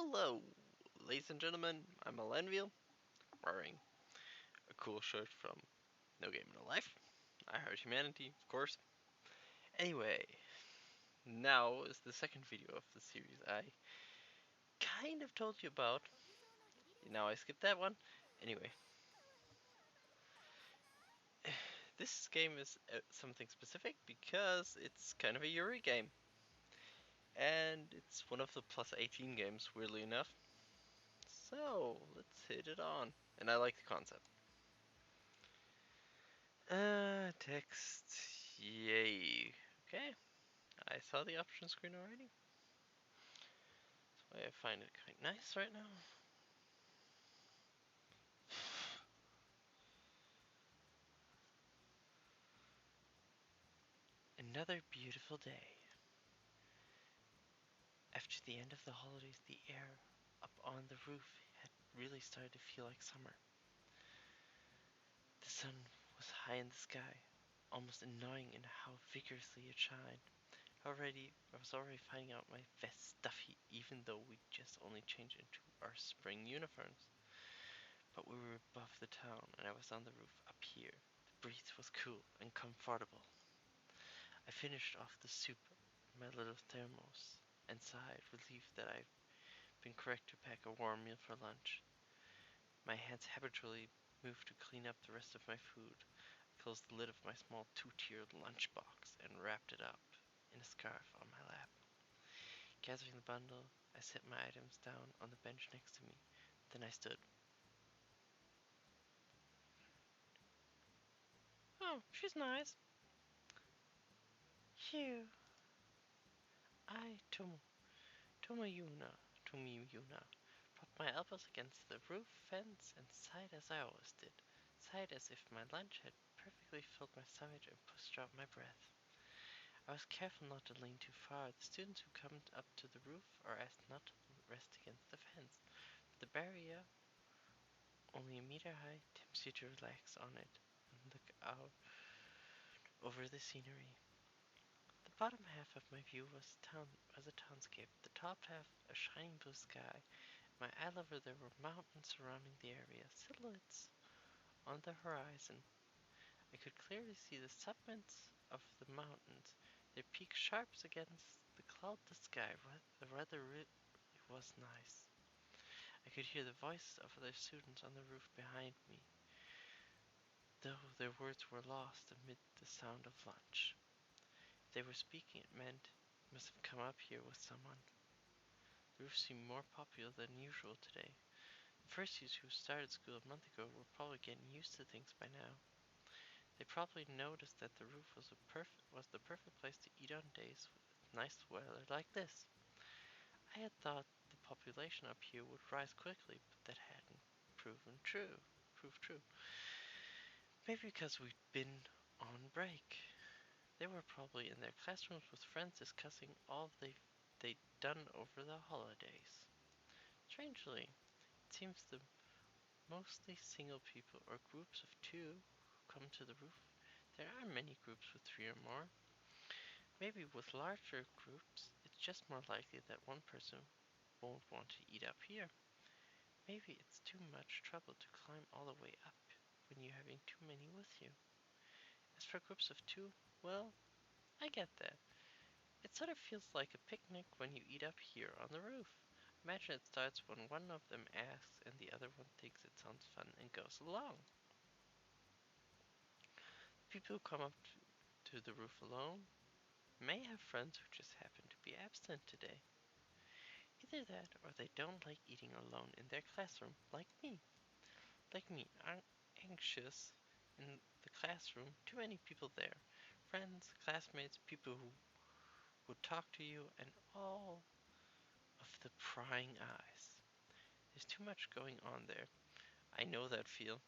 Hello, ladies and gentlemen. I'm Alenville, wearing a cool shirt from No Game No Life. I Heart Humanity, of course. Anyway, now is the second video of the series I kind of told you about. Now I skipped that one. Anyway, this game is something specific because it's kind of a Yuri game. And it's one of the plus 18 games, weirdly enough. So, let's hit it on. And I like the concept. Text. Yay. Okay. I saw the option screen already. That's why I find it quite nice right now. Another beautiful day. After the end of the holidays, the air up on the roof had really started to feel like summer. The sun was high in the sky, almost annoying in how vigorously it shined. I was already finding out my vest stuffy, even though we just only changed into our spring uniforms. But we were above the town, and I was on the roof up here. The breeze was cool and comfortable. I finished off the soup in my little thermos and sighed, relieved that I'd been correct to pack a warm meal for lunch. My hands habitually moved to clean up the rest of my food. I closed the lid of my small two-tiered lunchbox and wrapped it up in a scarf on my lap. Gathering the bundle, I set my items down on the bench next to me. Then I stood. Oh, she's nice. Phew. Tomoyuna, propped my elbows against the roof fence and sighed as I always did. Sighed as if my lunch had perfectly filled my stomach and pushed out my breath. I was careful not to lean too far. The students who come up to the roof are asked not to rest against the fence. The barrier, only a meter high, tempts you to relax on it and look out over the scenery. The bottom half of my view was a townscape, the top half a shining blue sky. My eye level there were mountains surrounding the area, silhouettes on the horizon. I could clearly see the summits of the mountains, their peaks sharp against the cloudless sky. The weather really was nice. I could hear the voices of other students on the roof behind me, though their words were lost amid the sound of lunch. If they were speaking, it meant they must have come up here with someone. The roof seemed more popular than usual today. The first years who started school a month ago were probably getting used to things by now. They probably noticed that the roof was the perfect place to eat on days with nice weather like this. I had thought the population up here would rise quickly, but that hadn't proved true. Maybe because we'd been on break. They were probably in their classrooms with friends discussing all they'd done over the holidays. Strangely, it seems the mostly single people or groups of two who come to the roof. There are many groups with three or more. Maybe with larger groups, it's just more likely that one person won't want to eat up here. Maybe it's too much trouble to climb all the way up when you're having too many with you. As for groups of two, well, I get that. It sort of feels like a picnic when you eat up here on the roof. Imagine it starts when one of them asks and the other one thinks it sounds fun and goes along. People who come up to the roof alone may have friends who just happen to be absent today. Either that or they don't like eating alone in their classroom, like me. Anxious in the classroom, too many people there. Friends, classmates, people who would talk to you, and all of the prying eyes. There's too much going on there. I know that feelings.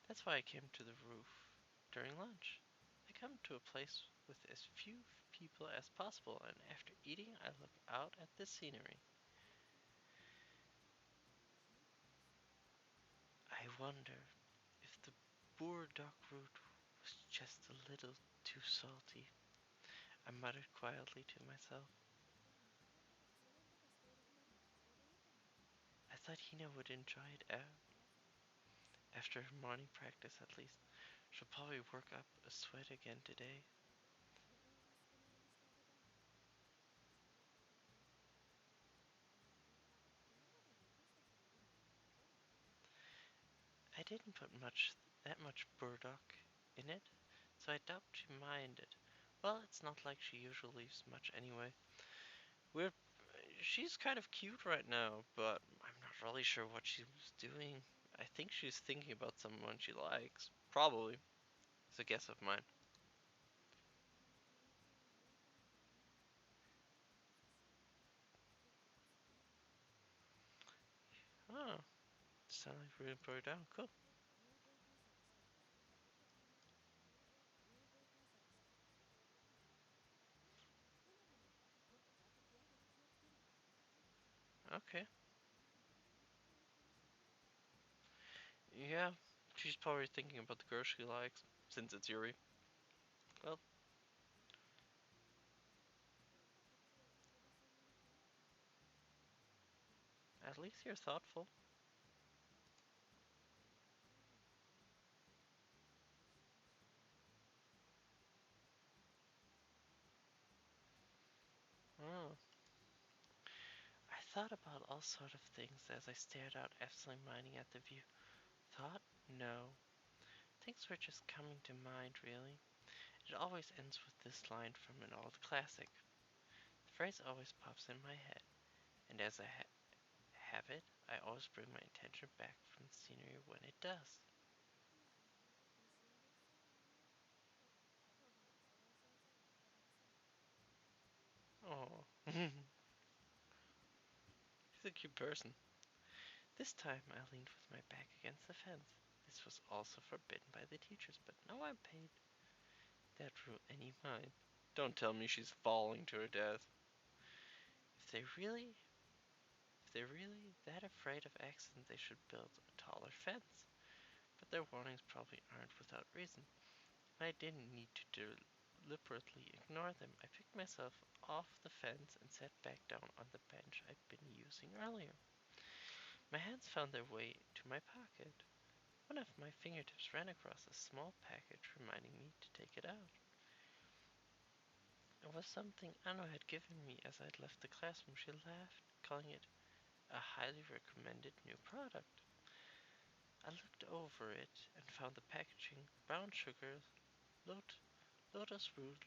That's why I came to the roof during lunch. I come to a place with as few people as possible, and after eating, I look out at the scenery. I wonder if the Boordock route was just a little too salty. I muttered quietly to myself. thought Hina would enjoy it after her morning practice at least. She'll probably work up a sweat again today. I didn't put that much burdock in it, so I doubt she minded. Well, it's not like she usually leaves much anyway. We're She's kind of cute right now, but I'm not really sure what she was doing. I think she's thinking about someone she likes. Probably. It's a guess of mine. Oh, sound like we're gonna put her down. Cool. Okay. Yeah, she's probably thinking about the girl she likes, since it's Yuri. Well, at least you're thoughtful. Oh. I thought about all sort of things as I stared out absently minding at the view. Thought? No. Things were just coming to mind, really. It always ends with this line from an old classic. The phrase always pops in my head, and as I have it, I always bring my attention back from the scenery when it does. Oh, he's a cute person. This time I leaned with my back against the fence. This was also forbidden by the teachers, but no one paid that rule any mind. Don't tell me she's falling to her death. If they really, if they're really that afraid of accident, they should build a taller fence. But their warnings probably aren't without reason. I didn't need to deliberately ignore them. I picked myself off the fence and sat back down on the bench I'd been using earlier. My hands found their way to my pocket. One of my fingertips ran across a small package, reminding me to take it out. It was something Anno had given me as I'd left the classroom. She laughed, calling it a highly recommended new product. I looked over it and found the packaging: brown sugar, lot- lotus root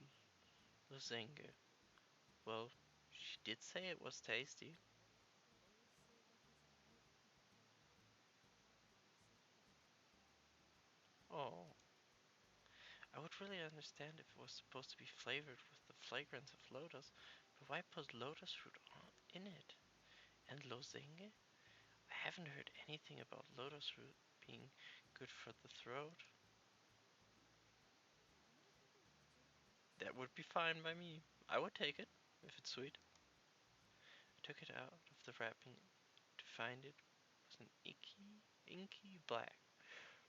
lozenge. Well, she did say it was tasty. Oh, I would really understand if it was supposed to be flavored with the fragrance of lotus, but why put lotus root in it? And lozenge? I haven't heard anything about lotus root being good for the throat. That would be fine by me. I would take it, if it's sweet. I took it out of the wrapping to find it was an inky black.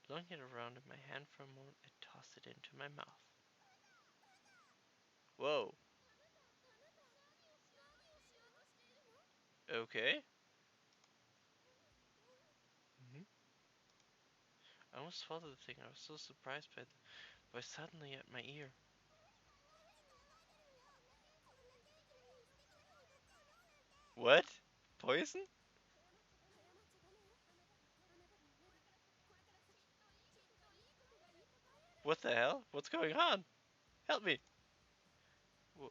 Blowing it around in my hand for a moment, I tossed it into my mouth. Whoa, okay. Hmm. I almost swallowed the thing. I was so surprised by suddenly at my ear. What? Poison? What the hell? What's going on? Help me! Wh-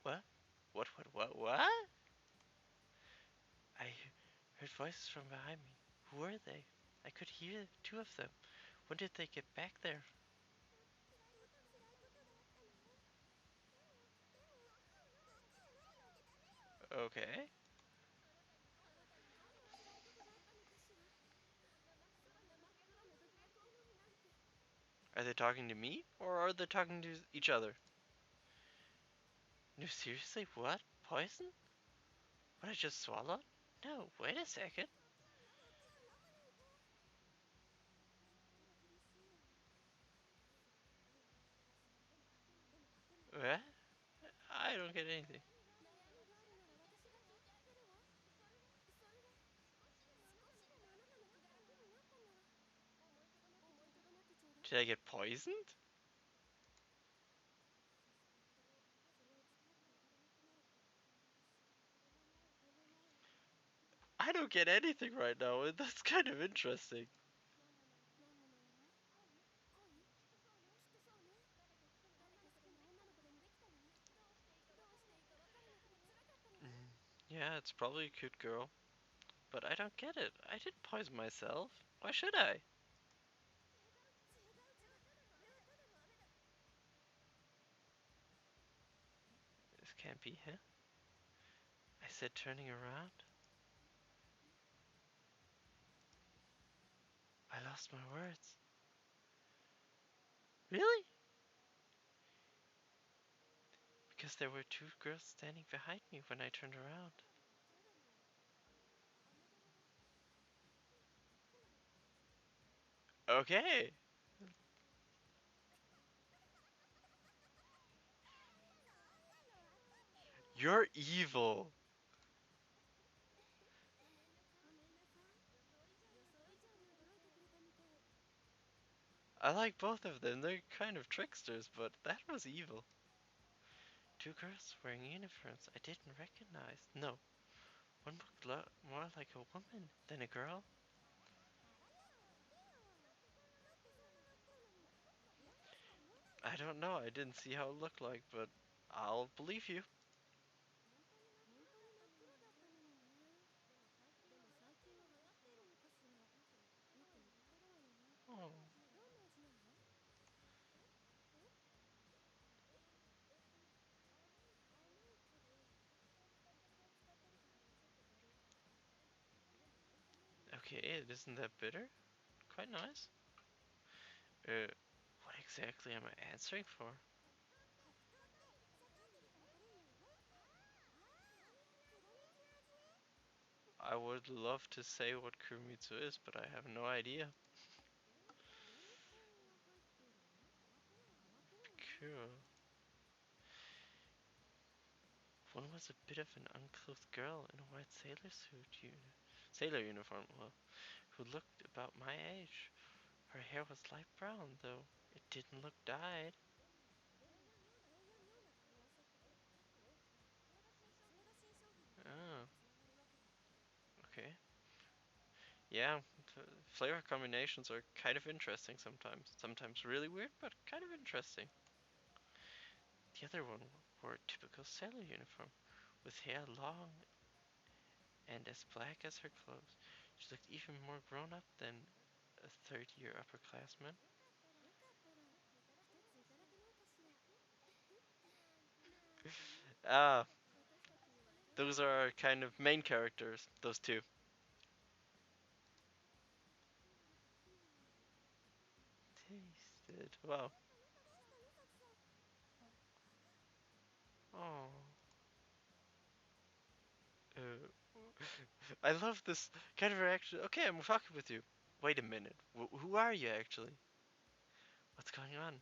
what? What? I heard voices from behind me. Who were they? I could hear two of them. When did they get back there? Okay. Are they talking to me? Or are they talking to each other? No, seriously? What? Poison? What I just swallowed? No, wait a second. What? I don't get anything. Did I get poisoned? I don't get anything right now. That's kind of interesting. Mm, yeah, it's probably a cute girl. But I don't get it. I didn't poison myself. Why should I? This can't be, huh? I said turning around. I lost my words. Really? Because there were two girls standing behind me when I turned around. Okay. You're evil. I like both of them. They're kind of tricksters, but that was evil. Two girls wearing uniforms I didn't recognize. No, one looked more like a woman than a girl. I don't know. I didn't see how it looked like, but I'll believe you. Oh. Okay, it isn't that bitter. Quite nice. Uh, what exactly am I answering for? I would love to say what Kurumitsu is, but I have no idea. Cool. One was a bit of an uncouth girl in a white sailor uniform, well, who looked about my age. Her hair was light brown, though it didn't look dyed. Oh, okay. Yeah, flavor combinations are kind of interesting sometimes. Sometimes really weird, but kind of interesting. The other one wore a typical sailor uniform, with hair long and as black as her clothes. She looked even more grown up than a third-year upperclassman. Ah, those are our kind of main characters, those two. Tasted. Wow. Oh. Uh, I love this kind of reaction. Okay, I'm talking with you. Wait a minute. Who are you actually? What's going on?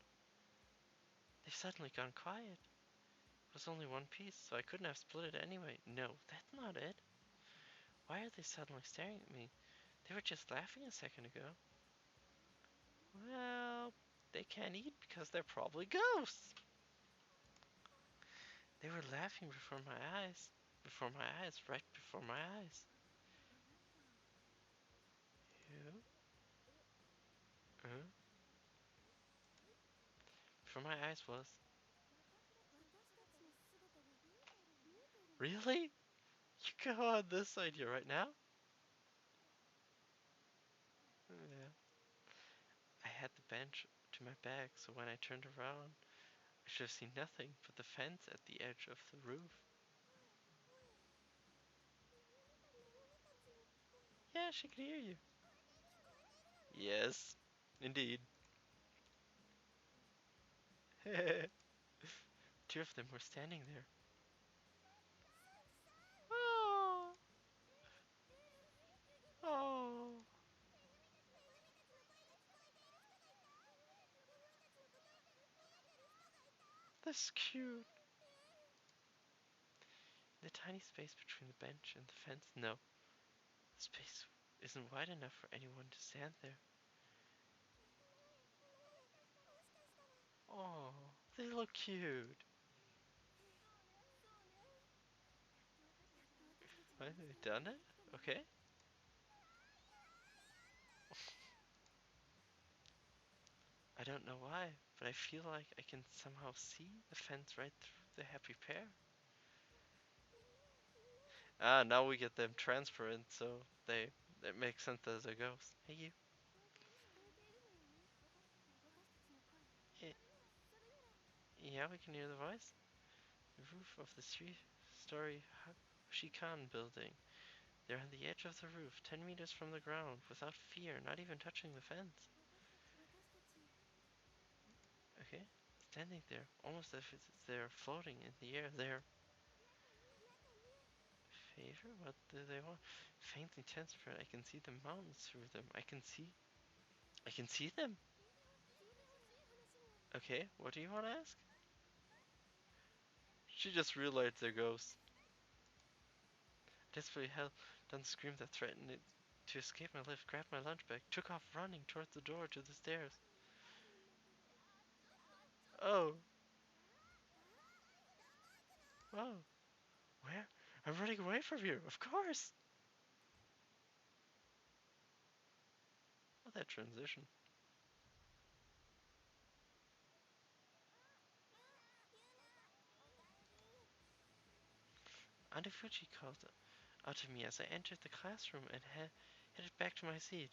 They've suddenly gone quiet. It was only one piece, so I couldn't have split it anyway. No, that's not it. Why are they suddenly staring at me? They were just laughing a second ago. Well, they can't eat because they're probably ghosts. They were laughing before my eyes. Before my eyes, right before my eyes. Yeah. Uh, before my eyes was. Really? You go on this idea right now? Yeah. I had the bench to my back, so when I turned around, I should have seen nothing but the fence at the edge of the roof. Yeah, she could hear you. Yes, indeed. Two of them were standing there. Oh, oh, that's cute. The tiny space between the bench and the fence? No, the space isn't wide enough for anyone to stand there. Oh, they look cute. What, they done it? Okay. I don't know why, but I feel like I can somehow see the fence right through the happy pair. Ah, now we get them transparent, so they it makes sense as a ghost. Hey you. Eh, yeah, we can hear the voice. The roof of the three-story Shikan building. They're on the edge of the roof, 10 meters from the ground, without fear, not even touching the fence. Okay? Standing there, almost as if they're floating in the air. They're favor? What do they want? Faintly transparent. I can see the mountains through them. I can see them. Okay, what do you want to ask? She just realized they're ghosts. Desperately held down the scream that threatened it to escape my lift, grabbed my lunch bag, took off running towards the door to the stairs. Oh, oh, where? I'm running away from you, of course! Oh, that transition. Auntie Fuji called out to me as I entered the classroom and headed back to my seat.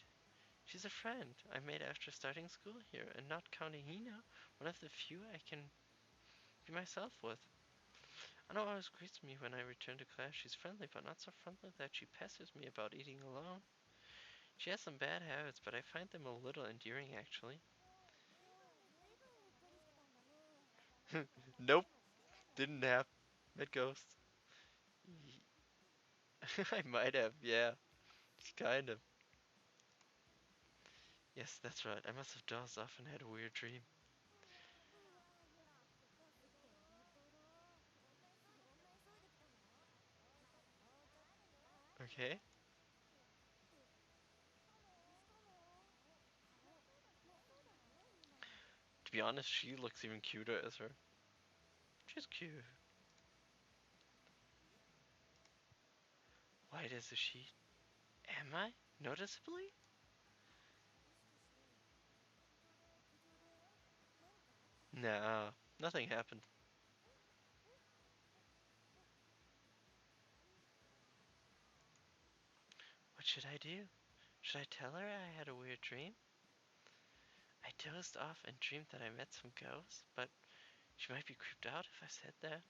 She's a friend I made after starting school here, and not counting Hina, one of the few I can be myself with. Anna always greets me when I return to class. She's friendly, but not so friendly that she pesters me about eating alone. She has some bad habits, but I find them a little endearing, actually. Nope, didn't have. Met ghosts. I might have, yeah. Kind of. Yes, that's right. I must have dozed off and had a weird dream. Okay. To be honest, she looks even cuter as her. She's cute. White as a sheet. Am I? Noticeably? Nah, nothing happened. What should I do? Should I tell her I had a weird dream? I dozed off and dreamed that I met some ghosts, but she might be creeped out if I said that.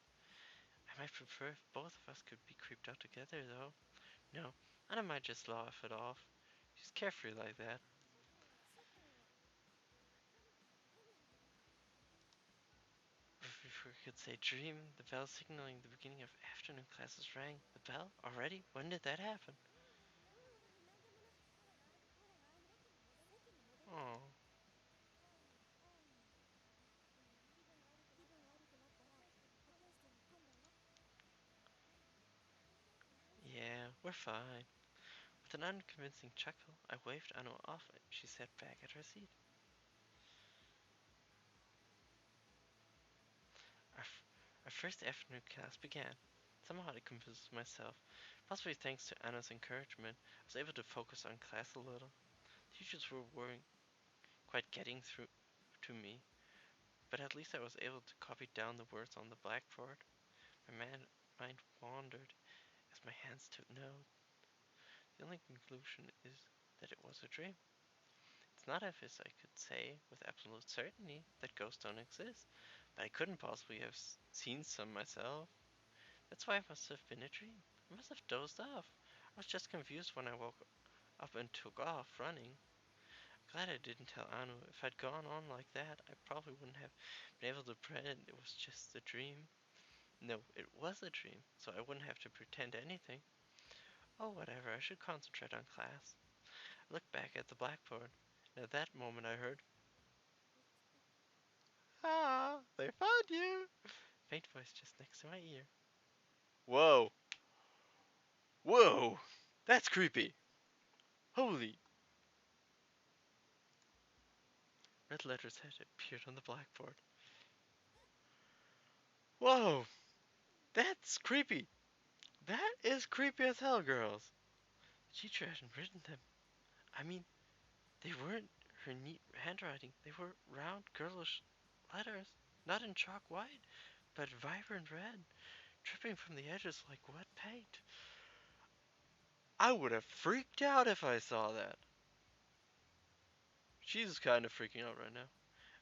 I might prefer if both of us could be creeped out together, though. No, Anna might just laugh it off. She's carefree like that. If we could say dream, the bell signaling the beginning of afternoon classes rang. The bell? Already? When did that happen? Oh, yeah, we're fine. With an unconvincing chuckle, I waved Anu off and she sat back at her seat. Our, our first afternoon class began. Somehow I composed myself. Possibly thanks to Anna's encouragement, I was able to focus on class a little. Teachers weren't quite getting through to me, but at least I was able to copy down the words on the blackboard. My mind wandered as my hands took note. The only conclusion is that it was a dream. It's not as if I could say with absolute certainty that ghosts don't exist, but I couldn't possibly have seen some myself. That's why it must have been a dream. I must have dozed off. I was just confused when I woke up and took off running. Glad I didn't tell Anu. If I'd gone on like that, I probably wouldn't have been able to pretend it was just a dream. No, it was a dream, so I wouldn't have to pretend anything. Oh, whatever, I should concentrate on class. I looked back at the blackboard, and at that moment I heard, "Ah, they found you!" Faint voice just next to my ear. Whoa! Whoa! That's creepy! Holy! Red letters had appeared on the blackboard. Whoa, that's creepy. That is creepy as hell, girls. The teacher hadn't written them. I mean, they weren't her neat handwriting. They were round, girlish letters, not in chalk white, but vibrant red, dripping from the edges like wet paint. I would have freaked out if I saw that. She's kind of freaking out right now.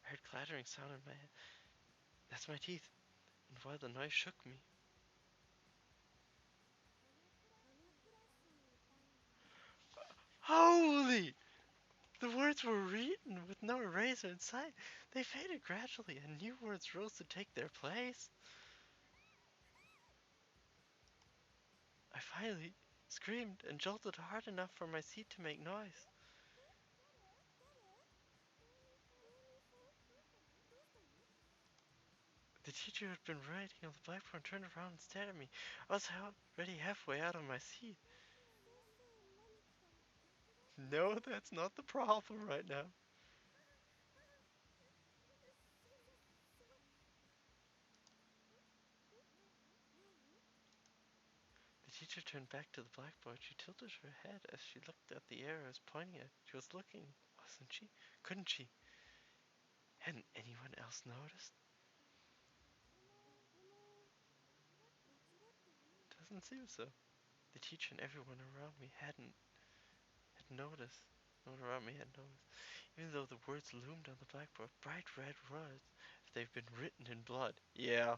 I heard clattering sound in my head. That's my teeth, and while the noise shook me. Holy! The words were written with no eraser in sight. They faded gradually, and new words rose to take their place. I finally screamed and jolted hard enough for my seat to make noise. The teacher who had been writing on the blackboard turned around and stared at me. I was already halfway out of my seat. No, that's not the problem right now. The teacher turned back to the blackboard. She tilted her head as she looked at the area I was pointing at. She was looking, wasn't she? Couldn't she? Hadn't anyone else noticed? Doesn't seem so. The teacher and everyone around me had noticed. No one around me had noticed. Even though the words loomed on the blackboard, bright red words, if they've been written in blood. Yeah,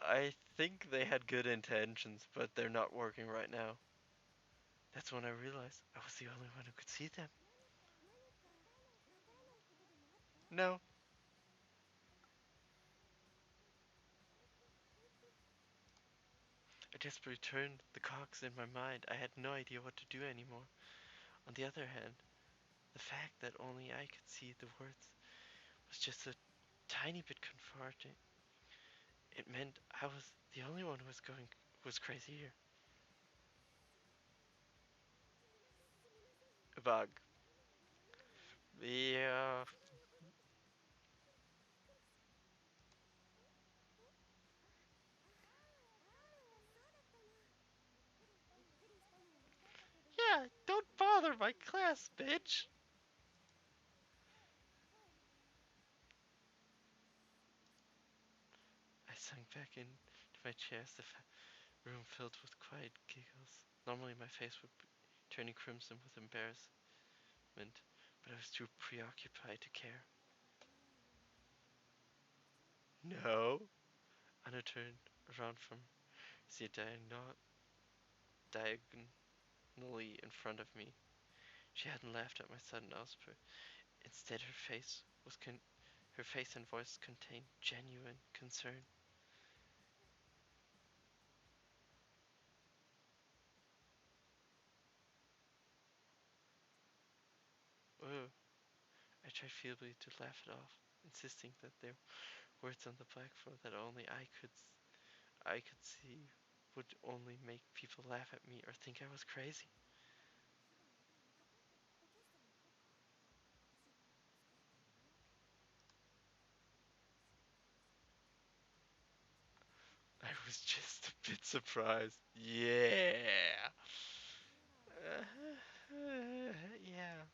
I think they had good intentions, but they're not working right now. That's when I realized I was the only one who could see them. No, I desperately turned the cogs in my mind. I had no idea what to do anymore. On the other hand, the fact that only I could see the words was just a tiny bit comforting. It meant I was the only one who was crazy here. A bug. Yeah. Yeah, don't bother my class, bitch. I sank back into my chair as the room filled with quiet giggles. Normally my face would be turning crimson with embarrassment, but I was too preoccupied to care. No. Anna turned around from seat diagonally in front of me. She hadn't laughed at my sudden outburst. Instead, her face and voice contained genuine concern. Oh, I tried feebly to laugh it off, insisting that there were words on the blackboard that only I could see would only make people laugh at me or think I was crazy. I was just a bit surprised. Yeah. Yeah.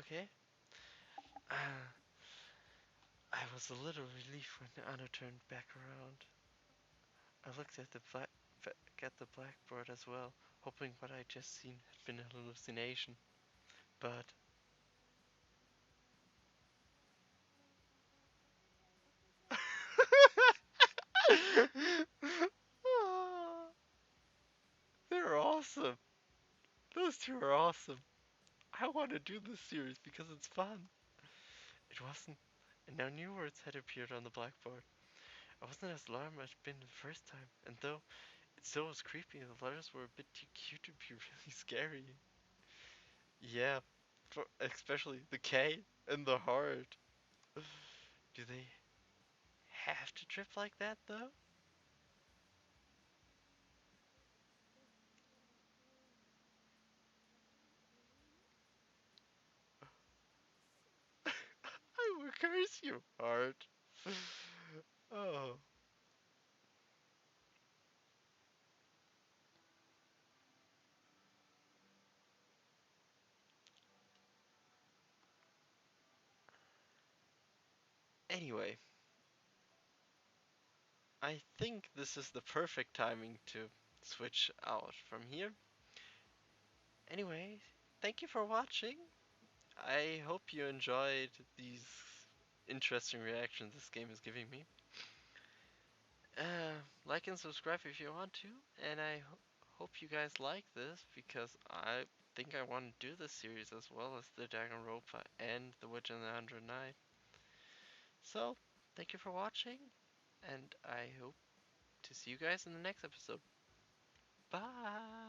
Okay. Uh, I was a little relieved when Anna turned back around. I looked back at the blackboard as well, hoping what I'd just seen had been a hallucination. But Ah, they're awesome. Those two are awesome. I want to do this series because it's fun. It wasn't, and now new words had appeared on the blackboard. I wasn't as alarmed as I'd been the first time, and though it still was creepy, the letters were a bit too cute to be really scary. Yeah, especially the K and the heart. Do they have to drip like that though? curse you, heart. Oh. Anyway, I think this is the perfect timing to switch out from here. Anyway, thank you for watching. I hope you enjoyed these interesting reactions this game is giving me. Like and subscribe if you want to, and I hope you guys like this because I think I want to do this series as well as the Danganronpa and the Witch and the Hundred Knight. So, thank you for watching, and I hope to see you guys in the next episode. Bye!